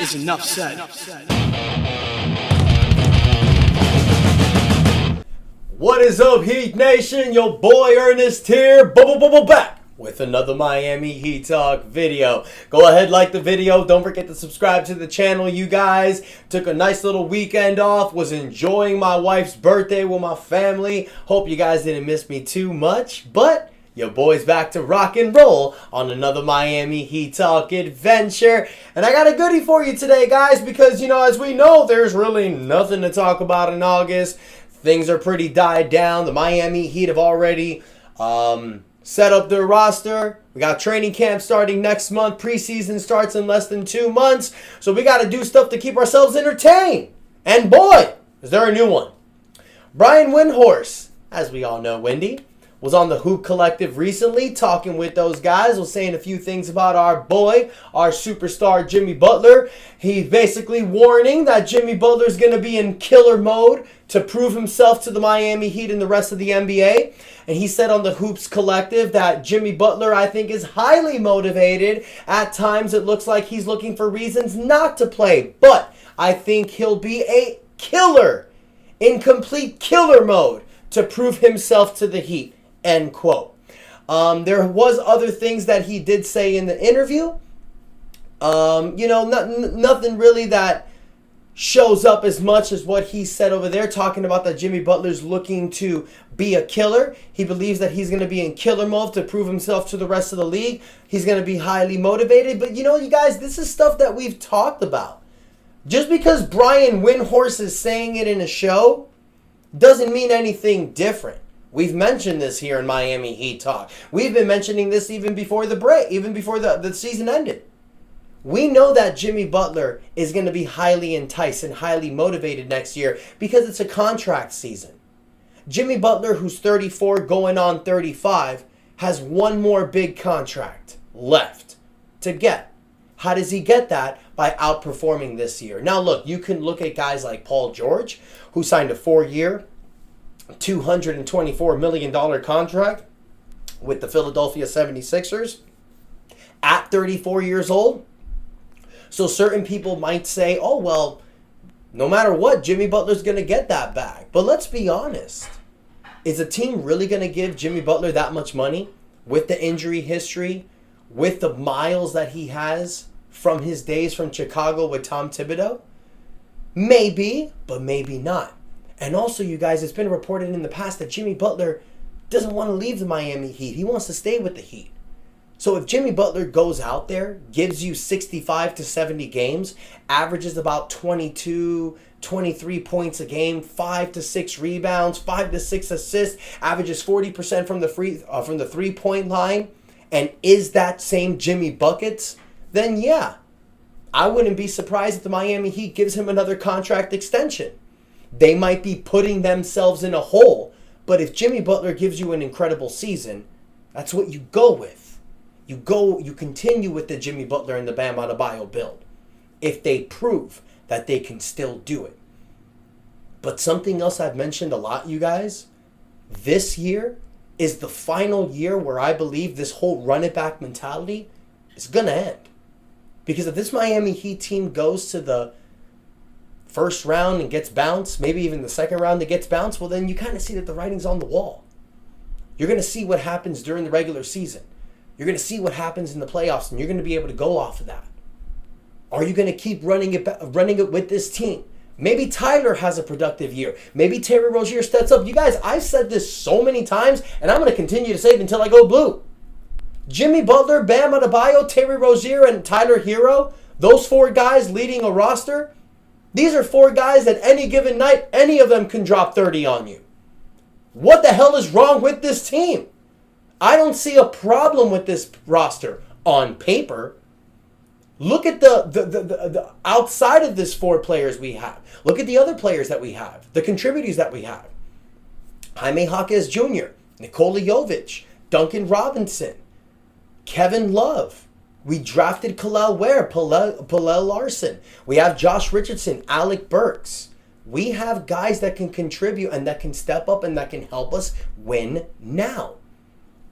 is enough said. What is up, Heat Nation? Your boy Ernest here, back with another Miami Heat Talk video. Go ahead, like the video. Don't forget to subscribe to the channel, you guys. Took a nice little weekend off. Was enjoying my wife's birthday with my family. Hope you guys didn't miss me too much, but your boy's back to rock and roll on another Miami Heat Talk adventure. And I got a goodie for you today, guys, because, as we know, there's really nothing to talk about in August. Things are pretty died down. The Miami Heat have already set up their roster. We got training camp starting next month. Preseason starts in less than 2 months. So we got to do stuff to keep ourselves entertained. And boy, is there a new one. Brian Windhorst, as we all know, Windy, was on the Hoop Collective recently, talking with those guys, was saying a few things about our boy, our superstar Jimmy Butler. He's basically warning that Jimmy Butler's going to be in killer mode to prove himself to the Miami Heat and the rest of the NBA. And he said on the Hoops Collective that Jimmy Butler, I think, is highly motivated. At times it looks like he's looking for reasons not to play. But I think he'll be a killer, in complete killer mode, to prove himself to the Heat. End quote. There was other things that he did say in the interview. Nothing really that shows up as much as what he said over there, talking about that Jimmy Butler's looking to be a killer. He believes that he's going to be in killer mode to prove himself to the rest of the league. He's going to be highly motivated. But you guys, this is stuff that we've talked about. Just because Brian Windhorst is saying it in a show doesn't mean anything different. We've mentioned this here in Miami Heat Talk. We've been mentioning this even before the break, even before the season ended. We know that Jimmy Butler is going to be highly enticed and highly motivated next year because it's a contract season. Jimmy Butler, who's 34 going on 35, has one more big contract left to get. How does he get that? By outperforming this year. Now look, you can look at guys like Paul George, who signed a 4-year, $224 million contract with the Philadelphia 76ers at 34 years old. So certain people might say, oh, well, no matter what, Jimmy Butler's going to get that back. But let's be honest. Is a team really going to give Jimmy Butler that much money with the injury history, with the miles that he has from his days from Chicago with Tom Thibodeau? Maybe, but maybe not. And also, you guys, it's been reported in the past that Jimmy Butler doesn't want to leave the Miami Heat. He wants to stay with the Heat. So if Jimmy Butler goes out there, gives you 65 to 70 games, averages about 22, 23 points a game, 5 to 6 rebounds, 5 to 6 assists, averages 40% from the three-point line, and is that same Jimmy Buckets, then yeah, I wouldn't be surprised if the Miami Heat gives him another contract extension. They might be putting themselves in a hole, but if Jimmy Butler gives you an incredible season, that's what you go with. You continue with the Jimmy Butler and the Bam Adebayo build if they prove that they can still do it. But something else I've mentioned a lot, you guys, this year is the final year where I believe this whole run it back mentality is going to end. Because if this Miami Heat team goes to the first round and gets bounced, maybe even the second round that gets bounced, well, then you kind of see that the writing's on the wall. You're going to see what happens during the regular season. You're going to see what happens in the playoffs, and you're going to be able to go off of that. Are you going to keep running it with this team? Maybe Tyler has a productive year. Maybe Terry Rozier steps up. You guys, I've said this so many times, and I'm going to continue to say it until I go blue. Jimmy Butler, Bam Adebayo, Terry Rozier, and Tyler Hero, those 4 guys leading a roster, these are 4 guys that any given night, any of them can drop 30 on you. What the hell is wrong with this team? I don't see a problem with this roster on paper. Look at the outside of this 4 players we have. Look at the other players that we have, the contributors that we have. Jaime Jaquez Jr., Nikola Jovic, Duncan Robinson, Kevin Love. We drafted Khalil Ware, Pallel Larson. We have Josh Richardson, Alec Burks. We have guys that can contribute and that can step up and that can help us win now.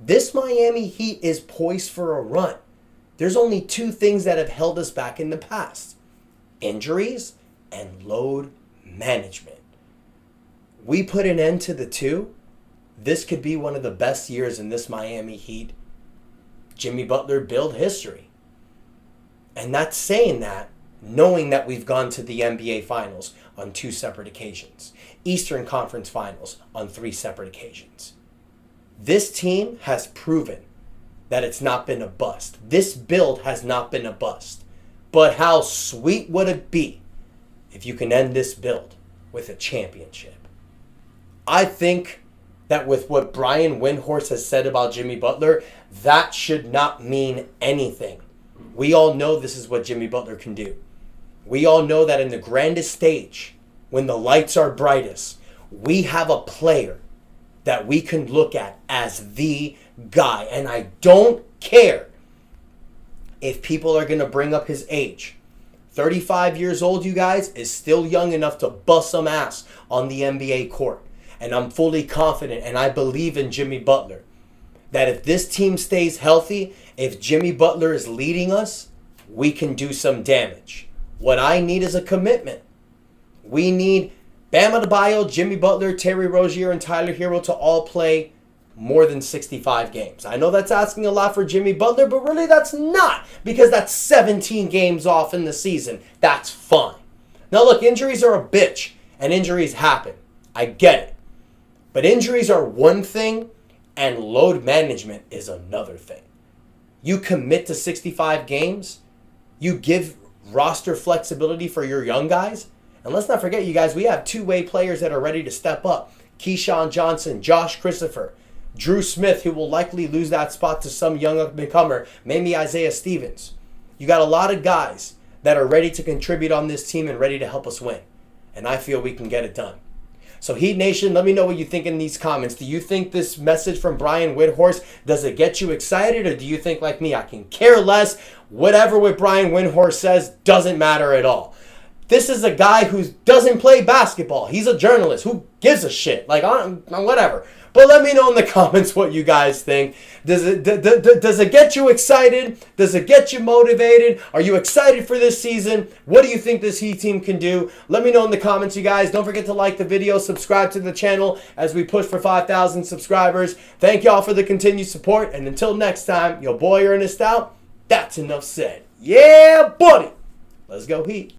This Miami Heat is poised for a run. There's only 2 things that have held us back in the past. injuries and load management. We put an end to the two. This could be one of the best years in this Miami Heat Jimmy Butler build history. And that's saying that, knowing that we've gone to the NBA Finals on 2 separate occasions, Eastern Conference Finals on 3 separate occasions. This team has proven that it's not been a bust. This build has not been a bust. But how sweet would it be if you can end this build with a championship? I think that with what Brian Windhorst has said about Jimmy Butler, that should not mean anything. We all know this is what Jimmy Butler can do. We all know that in the grandest stage, when the lights are brightest, we have a player that we can look at as the guy. And I don't care if people are going to bring up his age. 35 years old, you guys, is still young enough to bust some ass on the NBA court. And I'm fully confident, and I believe in Jimmy Butler, that if this team stays healthy, if Jimmy Butler is leading us, we can do some damage. What I need is a commitment. We need Bam Adebayo, Jimmy Butler, Terry Rozier, and Tyler Hero to all play more than 65 games. I know that's asking a lot for Jimmy Butler, but really that's not, because that's 17 games off in the season. That's fine. Now look, injuries are a bitch, and injuries happen. I get it. But injuries are one thing, and load management is another thing. You commit to 65 games, you give roster flexibility for your young guys, and let's not forget, you guys, we have two-way players that are ready to step up. Keyshawn Johnson, Josh Christopher, Drew Smith, who will likely lose that spot to some young up-and-comer, maybe Isaiah Stevens. You got a lot of guys that are ready to contribute on this team and ready to help us win. And I feel we can get it done. So Heat Nation, let me know what you think in these comments. Do you think this message from Brian Windhorst, does it get you excited? Or do you think, like me, I can care less? Whatever what Brian Windhorst says doesn't matter at all. This is a guy who doesn't play basketball. He's a journalist. Who gives a shit? Like, whatever. But let me know in the comments what you guys think. Does it get you excited? Does it get you motivated? Are you excited for this season? What do you think this Heat team can do? Let me know in the comments, you guys. Don't forget to like the video, subscribe to the channel as we push for 5,000 subscribers. Thank y'all for the continued support. And until next time, your boy Ernest out. That's enough said. Yeah, buddy. Let's go Heat.